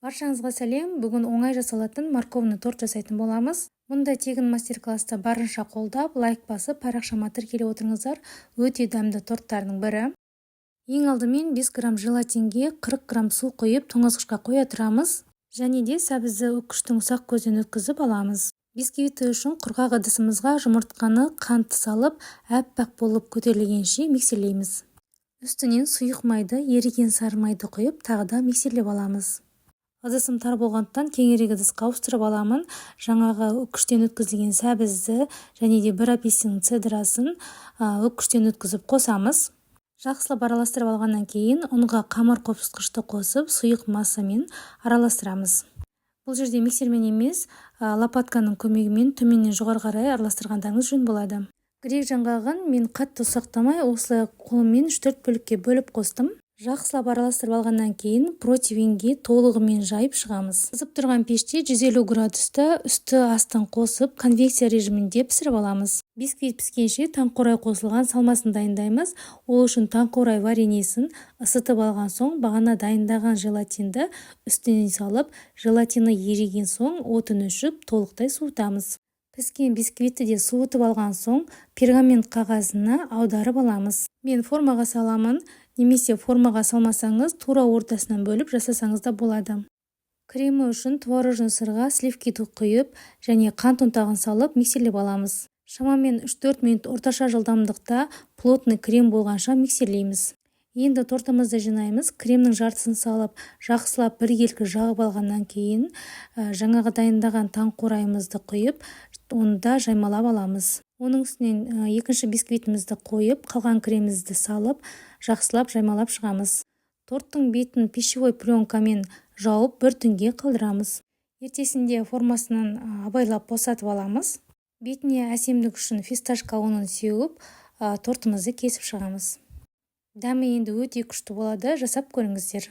Баршаңызға сәлем. Бүгін оңай жасалатын морковный торт жасайтын боламыз. Мұндай тегін мастер-классты барынша қолдап, лайк басып, парақшама тіркеліп отырыңыздар. Өте дәмді торттардың бірі. Ең алдымен 5 грамм желатинге 40 грамм су құйып, тоңазғышқа қоя тұрамыз. Және де сәбізді үккіштің ұсақ көзден өткізіп аламыз. Бисквиті үшін құрғақ ыдысымызға жұмыртқаны қантты салып, әппақ болып көтерілгенше миксерлейміз. Үстінен сұйық майды, еріген сары майды құйып, тағы да миксерлеп аламыз. Ыдысым тар болғандықтан кеңірек ыдысқа ауыстырып аламын. Жаңағы үккіштен өткізілген сәбізді және де бір апельсиннің цедрасын үккіштен өткізіп қосамыз. Жақсылап араластырып алғаннан кейін ұнға қамыр қопсытқышты қосып, сұйық массамен араластырамыз. Бұл жерде миксермен емес, лопатканың көмегімен төменнен жоғары қарай араластырғандарыңыз жөн болады. Грек жаңғағын мен қатты ұсақтамай, осылай қолыммен 3-4 бөлікке бөліп қостым. Жақсылап араластырып алғаннан кейін противенге толығымен жайып шығамыз. Қызып тұрған пеште 150 градуста үсті астын қосып, конвекция режимінде пісіріп аламыз. Бисквит піскенше таңқурай қосылған салмасын дайындаймыз. Ол үшін таңқурай вареньесін ысытып алған соң, бағана дайындаған желатинді үстіне салып, желатины еріген соң отын өшіп, толықтай суытамыз. Піскен бисквитті де суытып алған соң, пергамент қағазына аударып аламыз. Мен формаға саламын. Немесе формаға салмасаңыз, тура ортасынан бөліп жасасаңыз да болады. Кремі үшін творожный сырға сливки құйып және қант ұнтағын салып миксерлеп аламыз. Шамамен 3-4 минут орташа жылдамдықта плотный крем болғанша миксерлейміз. Енді тортымызды жинаймыз. Кремнің жартысын салып, жақсылап бір елкі жағып алғаннан кейін жаңағы дайындаған таңқурайымызды құйып, онда жаймалап аламыз. Оның үстінен екінші бисквитімізді қойып, қалған кремімізді салып, жақсылап жаймалап шығамыз. Торттың бетін пищевой пленкамен жауып, бір түнге қалдырамыз. Ертесінде формасынан абайлап босатып аламыз. Бетіне әсемдік үшін фисташка ұнын сеуіп, тортымызды кесіп шығамыз. Дәмі енді өте күшті болады, жасап көріңіздер.